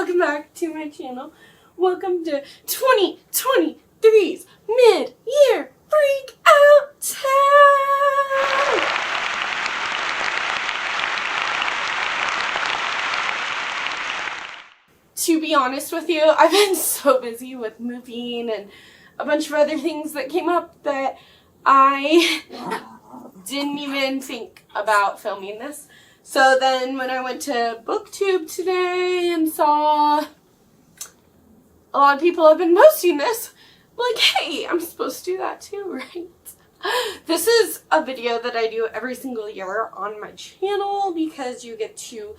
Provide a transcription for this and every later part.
welcome back to my channel. Welcome to 2023's mid-year freak out time. To be honest with you, I've been so busy with moving and a bunch of other things that came up that I didn't even think about filming this. So then when I went to BookTube today and saw a lot of people have been posting this, I'm like, hey, I'm supposed to do that too, right? This is a video that I do every single year on my channel because you get to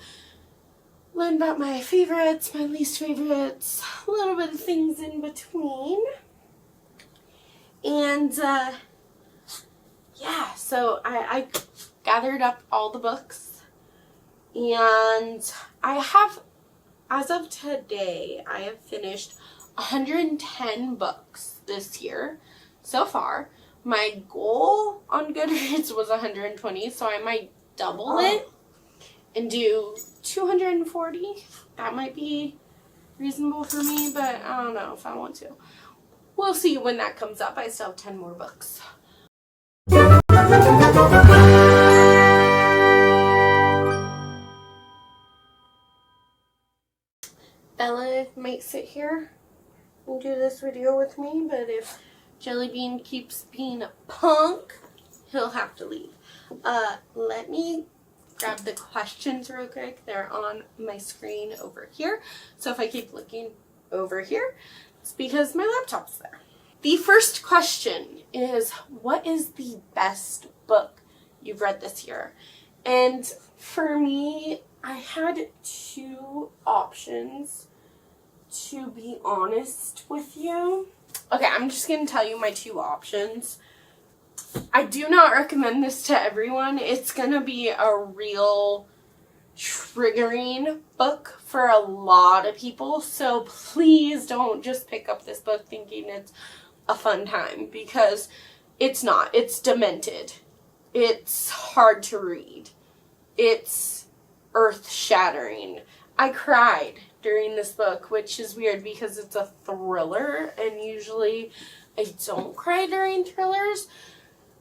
learn about my favorites, my least favorites, a little bit of things in between. And yeah, so I gathered up all the books. And I have, as of today, I have finished 110 books this year so far. My goal on Goodreads was 120, so I might double it and do 240. That might be reasonable for me, but I don't know if I want to. We'll see when that comes up. I still have 10 more books. Bella might sit here and do this video with me, but if Jellybean keeps being a punk, he'll have to leave. Let me grab the questions real quick. They're on my screen over here. So if I keep looking over here, it's because my laptop's there. The first question is, what is the best book you've read this year? And for me, I had two options, to be honest with you. Okay, I'm just going to tell you my two options. I do not recommend this to everyone. It's going to be a real triggering book for a lot of people. So please don't just pick up this book thinking it's a fun time, because it's not. It's demented. It's hard to read. It's earth-shattering. I cried during this book, which is weird because it's a thriller, and usually I don't cry during thrillers,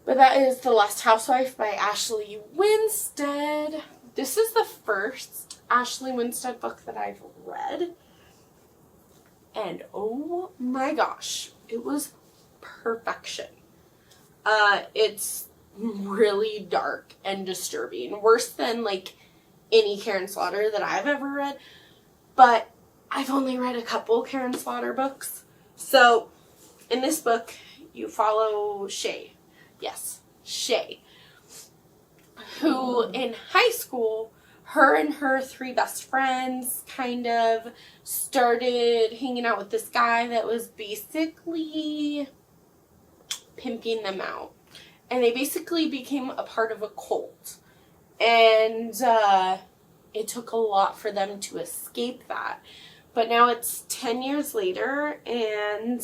but that is The Last Housewife by Ashley Winstead. This is the first Ashley Winstead book that I've read, and oh my gosh, it was perfection. It's really dark and disturbing, worse than like any Karen Slaughter that I've ever read. But I've only read a couple Karen Slaughter books. So in this book, you follow Shay. Yes, Shay. Who in high school, her and her three best friends kind of started hanging out with this guy that was basically pimping them out. And they basically became a part of a cult. And it took a lot for them to escape that. But now it's 10 years later, and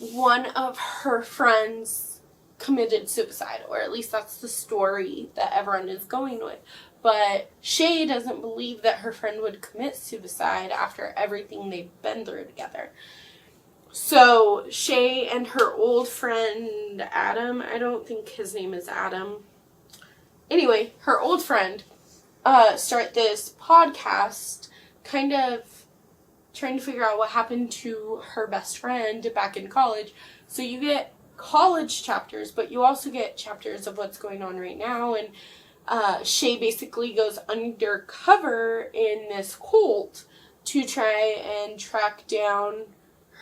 one of her friends committed suicide, or at least that's the story that everyone is going with. But Shay doesn't believe that her friend would commit suicide after everything they've been through together. So Shay and her old friend Adam, I don't think his name is Adam. Anyway, her old friend start this podcast kind of trying to figure out what happened to her best friend back in college. So you get college chapters, but you also get chapters of what's going on right now. And Shay basically goes undercover in this cult to try and track down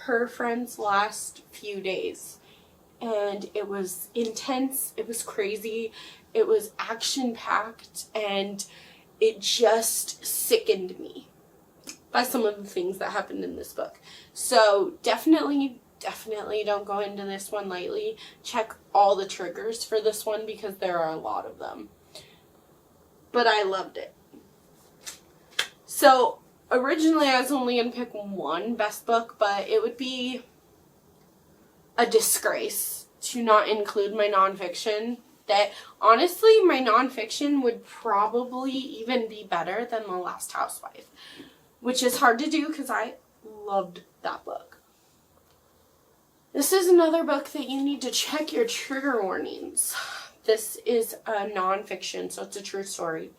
her friend's last few days. And it was intense, it was crazy, it was action-packed, and it just sickened me by some of the things that happened in this book. So definitely don't go into this one lightly. Check all the triggers for this one because there are a lot of them. But I loved it. So originally I was only going to pick one best book, but it would be a disgrace to not include my nonfiction. That honestly, my nonfiction would probably even be better than The Last Housewife. which is hard to do because I loved that book. This is another book that you need to check your trigger warnings. This is a nonfiction, so it's a true story.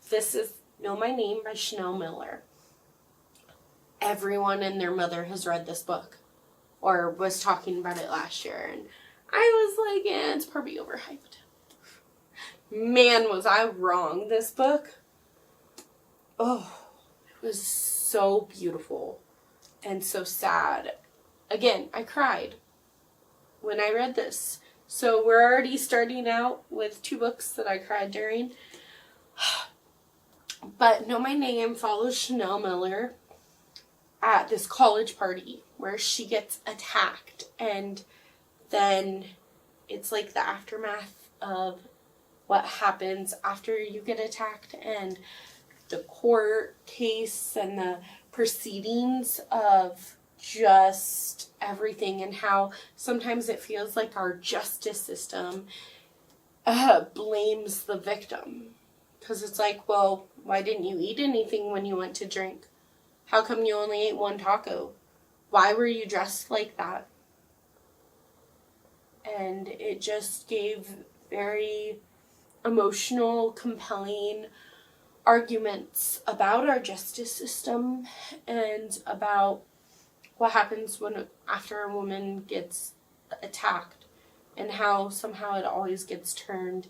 This is Know My Name by Chanel Miller. Everyone and their mother has read this book or was talking about it last year, and I was like, yeah, it's probably overhyped. Man, was I wrong. This book, oh, it was so beautiful and so sad. Again, I cried when I read this. So we're already starting out with 2 books that I cried during. But Know My Name follows Chanel Miller at this college party where she gets attacked, and then it's like the aftermath of what happens after you get attacked and the court case and the proceedings of just everything, and how sometimes it feels like our justice system blames the victim. Because it's like, well, why didn't you eat anything when you went to drink? How come you only ate 1 taco? Why were you dressed like that? And it just gave very emotional, compelling arguments about our justice system and about what happens after a woman gets attacked, and how somehow it always gets turned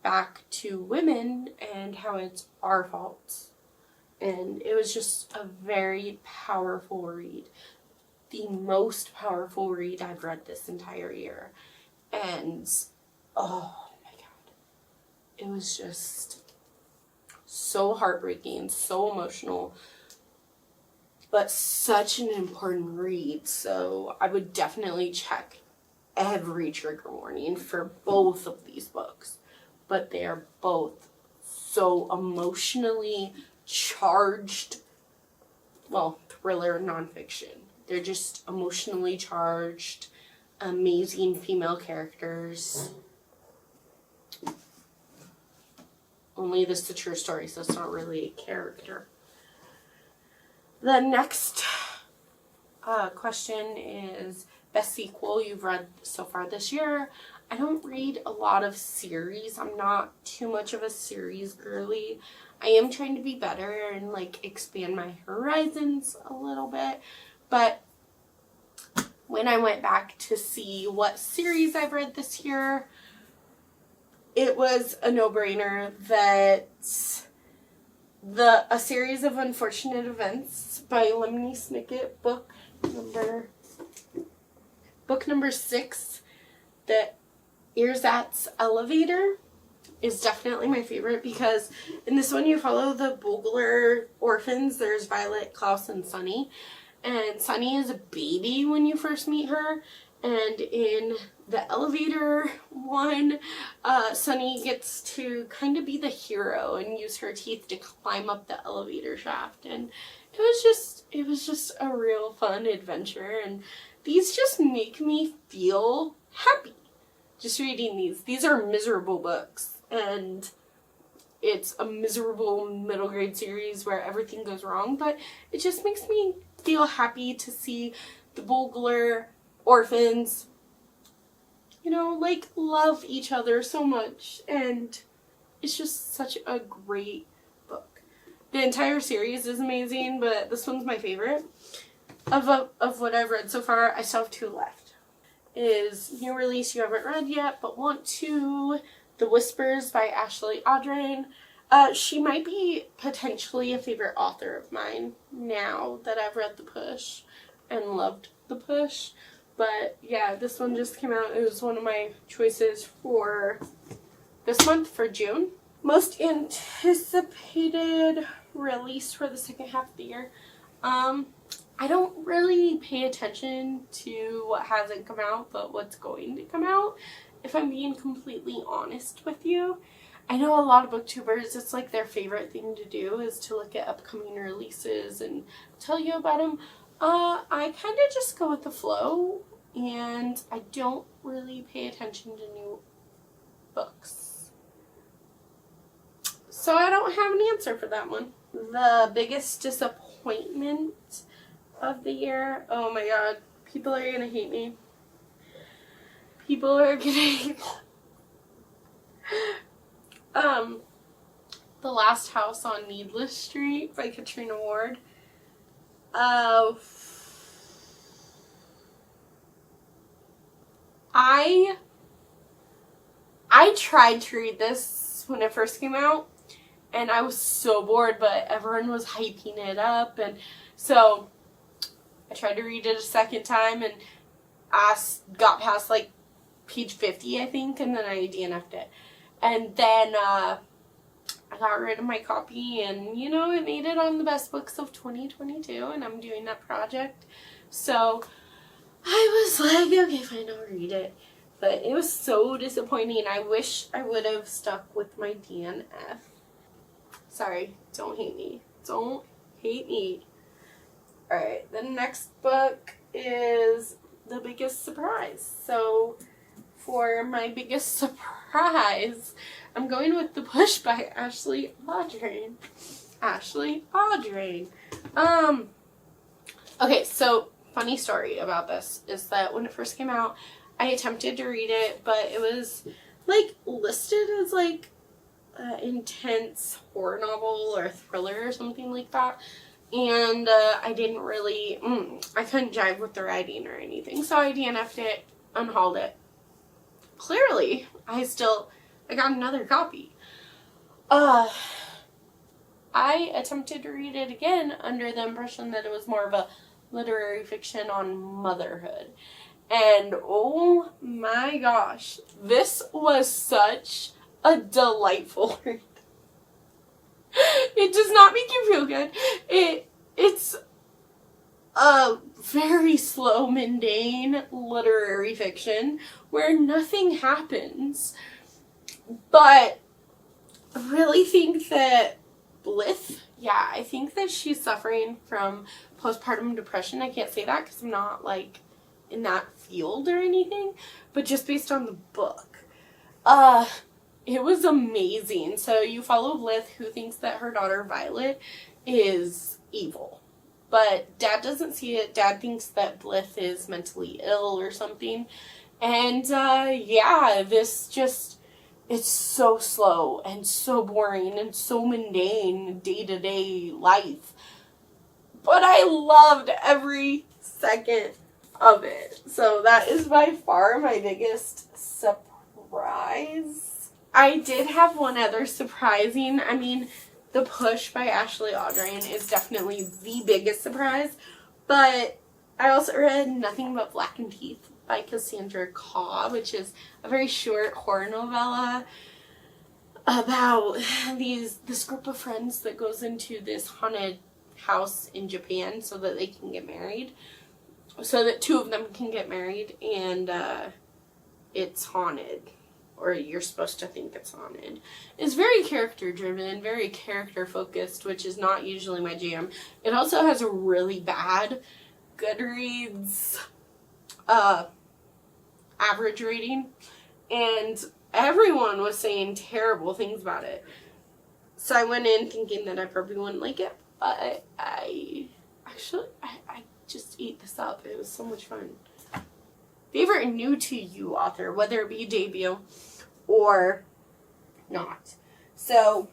back to women and how it's our fault. And it was just a very powerful read. The most powerful read I've read this entire year. And, oh my God. It was just so heartbreaking, so emotional, but such an important read. So I would definitely check every trigger warning for both of these books. But they are both so emotionally charged, well, thriller nonfiction. They're just emotionally charged, amazing female characters. Only this is a true story, so it's not really a character. The next question is best sequel you've read so far this year. I don't read a lot of series. I'm not too much of a series girly. I am trying to be better and like expand my horizons a little bit. But when I went back to see what series I've read this year, it was a no-brainer that A Series of Unfortunate Events by Lemony Snicket, book number 6, the Ersatz Elevator, is definitely my favorite, because in this one you follow the Bogler orphans. There's Violet, Klaus, and Sunny. And Sunny is a baby when you first meet her. And in the elevator one, Sunny gets to kind of be the hero and use her teeth to climb up the elevator shaft. And it was just a real fun adventure. And these just make me feel happy just reading these. These are miserable books, and it's a miserable middle grade series where everything goes wrong, but it just makes me feel happy to see the Bogler orphans, like, love each other so much, and it's just such a great book. The entire series is amazing, but this one's my favorite. Of what I've read so far, I still have 2 left. Is new release you haven't read yet but want to, The Whispers by Ashley Audran. She might be potentially a favorite author of mine now that I've read The Push and loved The Push. But yeah, this one just came out. It was one of my choices for this month, for June. Most anticipated release for the second half of the year. I don't really pay attention to what hasn't come out, but what's going to come out, if I'm being completely honest with you. I know a lot of booktubers, it's like their favorite thing to do is to look at upcoming releases and tell you about them. I kind of just go with the flow, and I don't really pay attention to new books. So I don't have an answer for that one. the biggest disappointment of the year. Oh my god, people are gonna hate me. People are gonna hate me. The Last House on Needless Street by Katrina Ward. I tried to read this when it first came out, and I was so bored, but everyone was hyping it up, and so I tried to read it a second time, and I got past like page 50, I think, and then I DNF'd it. And then I got rid of my copy, and you know, it made it on the best books of 2022, and I'm doing that project. So I was like, okay, fine, I'll read it. But it was so disappointing. I wish I would have stuck with my DNF. Sorry, don't hate me. Don't hate me. Alright, the next book is The Biggest Surprise. So for my biggest surprise, I'm going with The Push by Ashley Audrain. Ashley Audrain. Okay, so funny story about this is that when it first came out, I attempted to read it, but it was like listed as like intense horror novel or thriller or something like that. And I didn't really, I couldn't jive with the writing or anything. So I DNF'd it, unhauled it. Clearly, I got another copy. I attempted to read it again under the impression that it was more of a literary fiction on motherhood. And oh my gosh, this was such a delightful read. It does not make you feel good. It's a very slow, mundane literary fiction where nothing happens. But I really think that Blith, I think that she's suffering from postpartum depression. I can't say that because I'm not like in that field or anything, but just based on the book. It was amazing. So you follow Blith, who thinks that her daughter Violet is evil. But Dad doesn't see it. Dad thinks that Blith is mentally ill or something. And this just, it's so slow and so boring and so mundane day-to-day life. But I loved every second of it. So that is by far my biggest surprise. I did have one other surprising. I mean, The Push by Ashley Audrain is definitely the biggest surprise. But I also read Nothing But Blackened Teeth by Cassandra Khaw, which is a very short horror novella about this group of friends that goes into this haunted house in Japan so that they can get married. So that two of them can get married, and it's haunted. Or you're supposed to think it's haunted. It's very character driven, very character focused, which is not usually my jam. It also has a really bad Goodreads average rating, and everyone was saying terrible things about it. So I went in thinking that I probably wouldn't like it, but I just ate this up. It was so much fun. Favorite new to you author, whether it be debut or not. So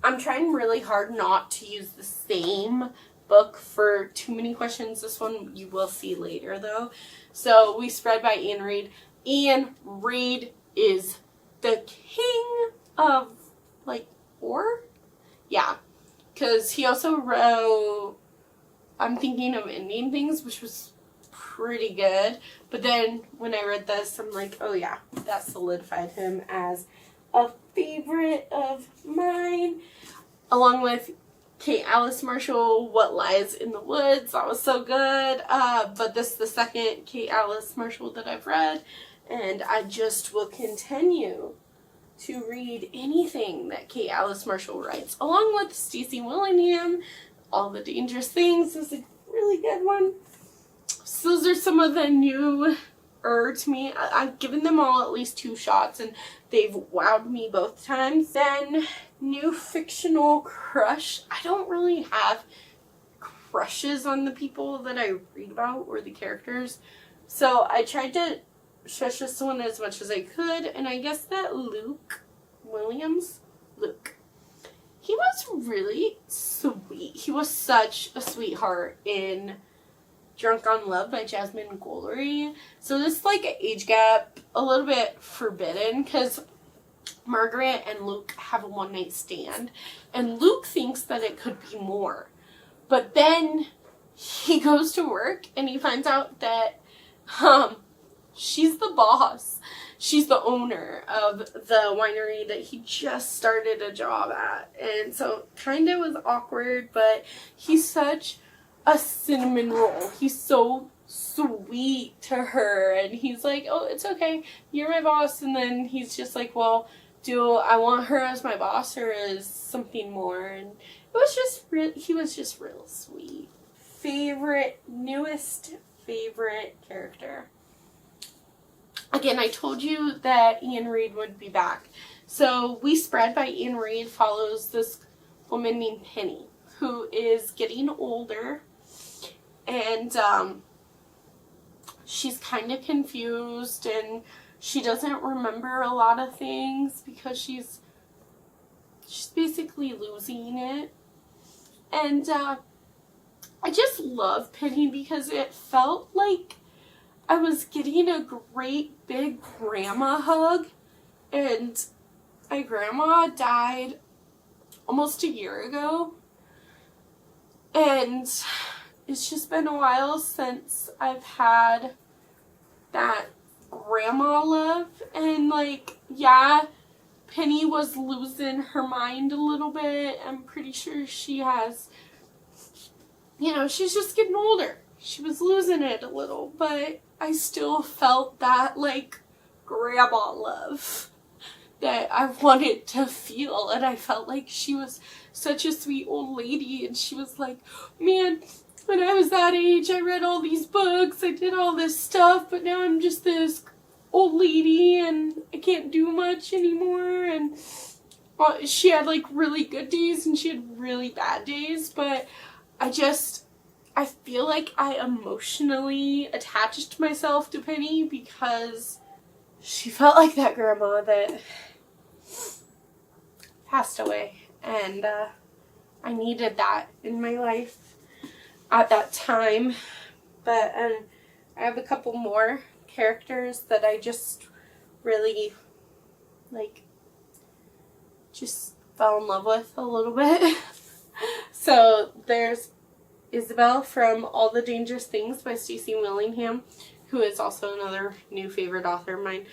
I'm trying really hard not to use the same book for too many questions. This one you will see later though. So We Spread by Ian Reid. Ian Reid is the king of like horror. Yeah, because he also wrote I'm Thinking of Ending Things, which was pretty good. But then when I read this, I'm like, oh yeah, that solidified him as a favorite of mine. Along with Kate Alice Marshall, What Lies in the Woods. That was so good. But this is the second Kate Alice Marshall that I've read. And I just will continue to read anything that Kate Alice Marshall writes. Along with Stacey Willingham, All the Dangerous Things is a really good one. So those are some of the newer to me. I've given them all at least 2 shots, and they've wowed me both times. Then new fictional crush. I don't really have crushes on the people that I read about or the characters. So I tried to shush this one as much as I could, and I guess that Luke, he was really sweet. He was such a sweetheart in Drunk on Love by Jasmine Guillory. So this like age gap, a little bit forbidden, because Margaret and Luke have a one-night stand, and Luke thinks that it could be more. But then he goes to work and he finds out that she's the boss. She's the owner of the winery that he just started a job at. And so kind of was awkward, but he's such a cinnamon roll. He's so sweet to her, and he's like, oh, it's okay, you're my boss. And then he's just like, well, do I want her as my boss or as something more? And it was just he was just real sweet. Newest favorite character. Again, I told you that Ian Reid would be back. So We Spread by Ian Reid follows this woman named Penny, who is getting older, and she's kind of confused, and she doesn't remember a lot of things because she's basically losing it. And I just love Penny because it felt like I was getting a great big grandma hug. And my grandma died almost a year ago, and it's just been a while since I've had that grandma love. And like, yeah, Penny was losing her mind a little bit. I'm pretty sure she has, she's just getting older. She was losing it a little, but I still felt that like grandma love that I wanted to feel. And I felt like she was such a sweet old lady, and she was like, man, when I was that age, I read all these books, I did all this stuff, but now I'm just this old lady and I can't do much anymore. And she had like really good days and she had really bad days, but I feel like I emotionally attached myself to Penny because she felt like that grandma that passed away, and I needed that in my life at that time. But I have a couple more characters that I just really just fell in love with a little bit. So there's Isabel from All the Dangerous Things by Stacey Willingham, who is also another new favorite author of mine.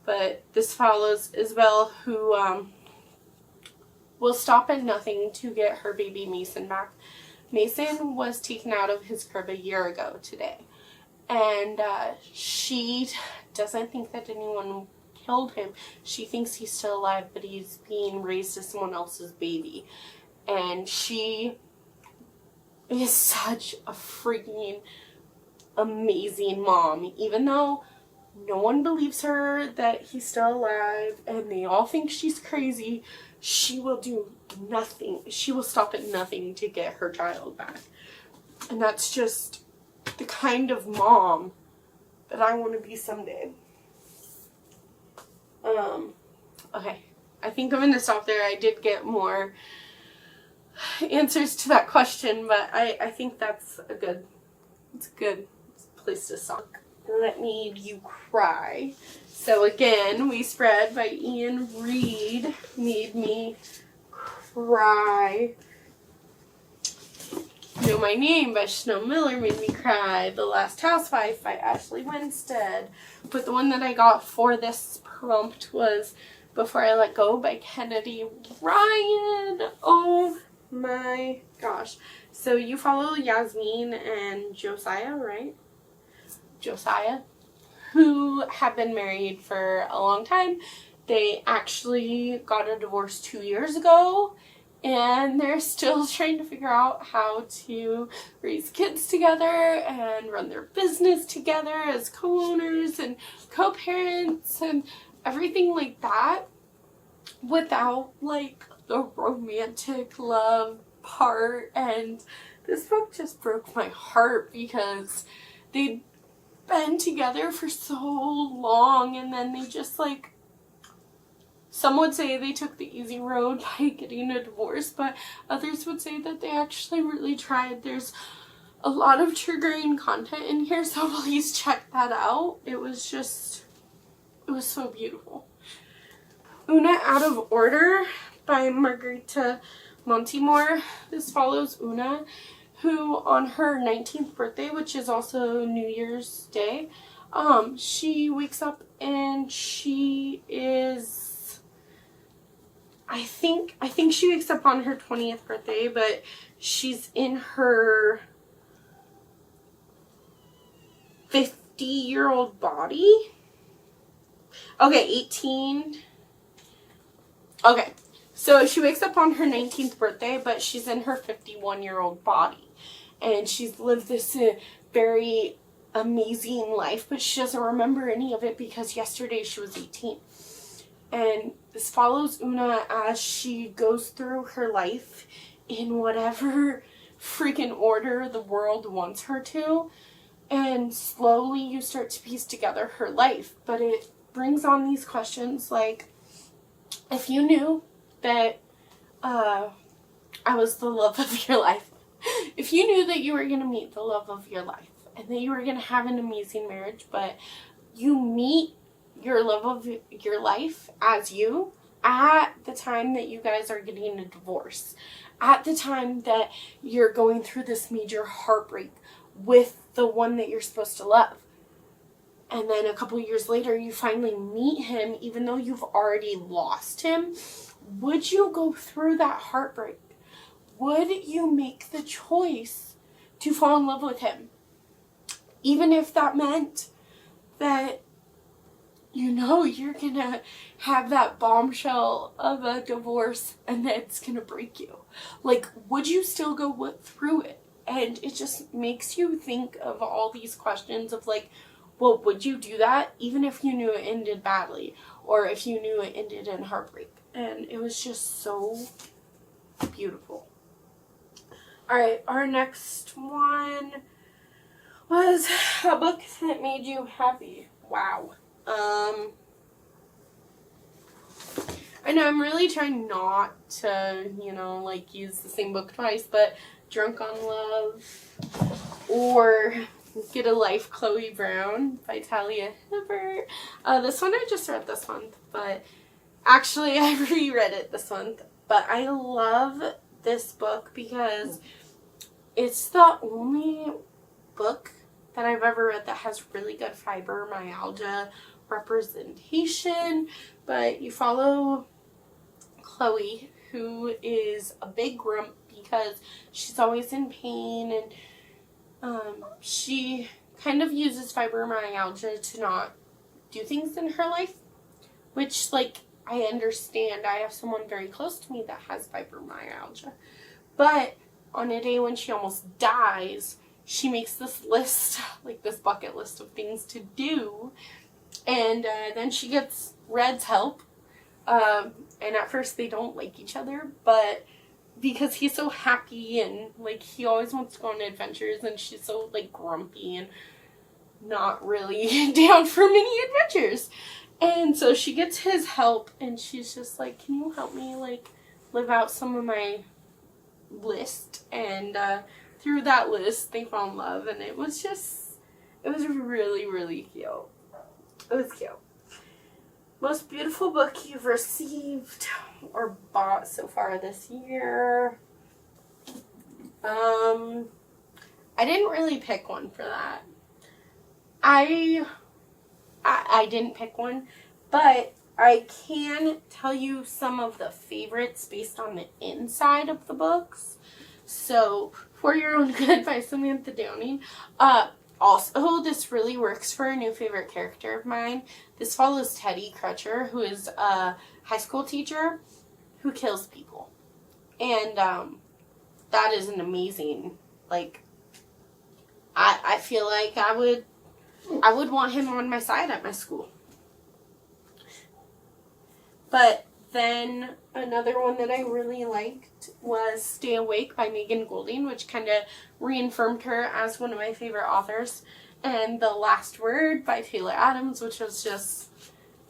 But this follows Isabel, who will stop at nothing to get her baby Mason back. Mason was taken out of his crib a year ago today, and she doesn't think that anyone killed him. She thinks he's still alive, but he's being raised as someone else's baby. And she is such a freaking amazing mom, even though no one believes her that he's still alive and they all think she's crazy. She will do nothing. She will stop at nothing to get her child back. And that's just the kind of mom that I want to be someday. Okay, I think I'm going to stop there. I did get more answers to that question, but I think it's a good place to stop. Let Made You Cry. So again, We Spread by Ian Reid made me cry. Know My Name by Chanel Miller made me cry. The Last Housewife by Ashley Winstead. But the one that I got for this prompt was Before I Let Go by Kennedy Ryan. Oh my gosh. So you follow Yasmin and Josiah, right? Josiah, who have been married for a long time. They actually got a divorce 2 years ago, and they're still trying to figure out how to raise kids together and run their business together as co-owners and co-parents and everything like that without like the romantic love part, and this book just broke my heart because they'd been together for so long, and then they just like, some would say they took the easy road by getting a divorce, but others would say that they actually really tried. There's a lot of triggering content in here, so please check that out. It was so beautiful. Una Out of Order by Margarita Montemor. This follows Una, who on her 19th birthday, which is also New Year's Day, she wakes up and she is, I think she wakes up on her 20th birthday, but she's in her 50-year-old body. Okay, 18. Okay, so she wakes up on her 19th birthday, but she's in her 51-year-old body. And she's lived this very amazing life, but she doesn't remember any of it because yesterday she was 18. And this follows Una as she goes through her life in whatever freaking order the world wants her to. And slowly you start to piece together her life. But it brings on these questions like, if you knew that I was the love of your life, if you knew that you were going to meet the love of your life and that you were going to have an amazing marriage, but you meet your love of your life as you at the time that you guys are getting a divorce, at the time that you're going through this major heartbreak with the one that you're supposed to love. And then a couple years later, you finally meet him, even though you've already lost him. Would you go through that heartbreak? Would you make the choice to fall in love with him? Even if that meant that, you know, you're going to have that bombshell of a divorce and that's going to break you. Like, would you still go through it? And it just makes you think of all these questions of like, well, would you do that even if you knew it ended badly, or if you knew it ended in heartbreak? And it was just so beautiful. Alright, our next one was a book that made you happy. Wow. I know I'm really trying not to, you know, like use the same book twice, but Drunk on Love or Get a Life, Chloe Brown by Talia Hibbert. This one I just read this month, but actually I reread it this month. But I love this book because it's the only book that I've ever read that has really good fibromyalgia representation. But you follow Chloe, who is a big grump because she's always in pain, and she kind of uses fibromyalgia to not do things in her life, which, like, I understand. I have someone very close to me that has fibromyalgia. But on a day when she almost dies, she makes this list, like this bucket list of things to do, and then she gets Red's help, and at first they don't like each other, but because he's so happy and, like, he always wants to go on adventures, and she's so, like, grumpy and not really down for many adventures. And so she gets his help, and she's just like, can you help me, like, live out some of my list? And through that list, they fall in love, and it was really, really cute. It was cute. Most beautiful book you've received or bought so far this year. I didn't really pick one for that. I didn't pick one, but I can tell you some of the favorites based on the inside of the books. So, For Your Own Good by Samantha Downing. Also, this really works for a new favorite character of mine. This follows Teddy Crutcher, who is a high school teacher who kills people. And that is an amazing, like, I feel like I would want him on my side at my school. But Then another one that I really liked was Stay Awake by Megan Golding, which kind of reaffirmed her as one of my favorite authors. And The Last Word by Taylor Adams, which was just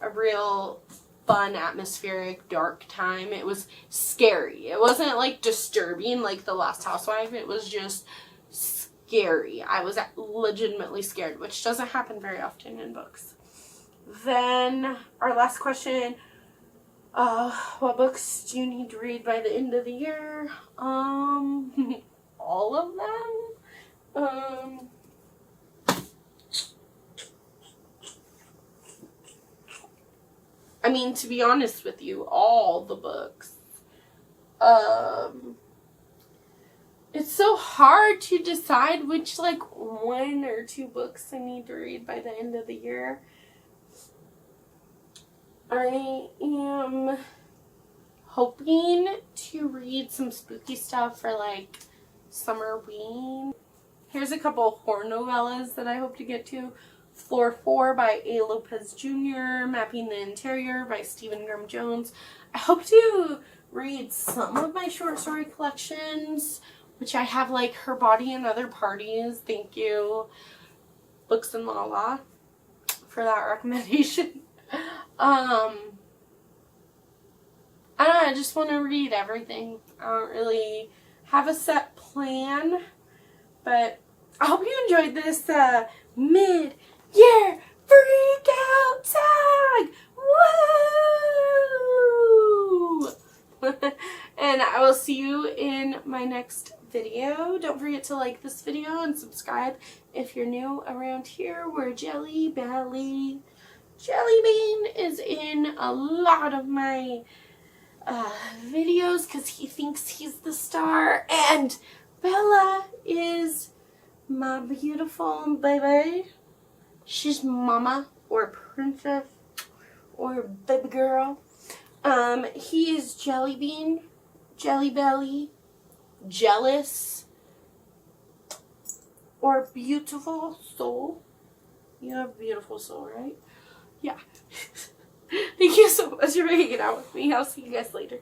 a real fun, atmospheric, dark time. It was scary. It wasn't like disturbing like The Last Housewife. It was just scary. I was legitimately scared, which doesn't happen very often in books. Then our last question, what books do you need to read by the end of the year? All of them. I mean, to be honest with you, all the books. It's so hard to decide which, like, 1 or 2 books I need to read by the end of the year. I am hoping to read some spooky stuff for, like, Summerween. Here's a couple of horror novellas that I hope to get to. Floor 4 by A. Lopez Jr., Mapping the Interior by Stephen Graham Jones. I hope to read some of my short story collections, which I have, like Her Body and Other Parties. Thank you, Books and Lala, for that recommendation. I don't know, I just want to read everything. I don't really have a set plan, but I hope you enjoyed this mid-year freakout tag! Woo! And I will see you in my next video. Don't forget to like this video and subscribe if you're new around here. We're Jelly Belly. Jellybean is in a lot of my videos because he thinks he's the star, and Bella is my beautiful baby. She's mama or princess or baby girl. He is Jellybean, Jelly Belly, Jealous, or Beautiful Soul. You have a beautiful soul, right? Yeah. Thank you so much for hanging out with me. I'll see you guys later.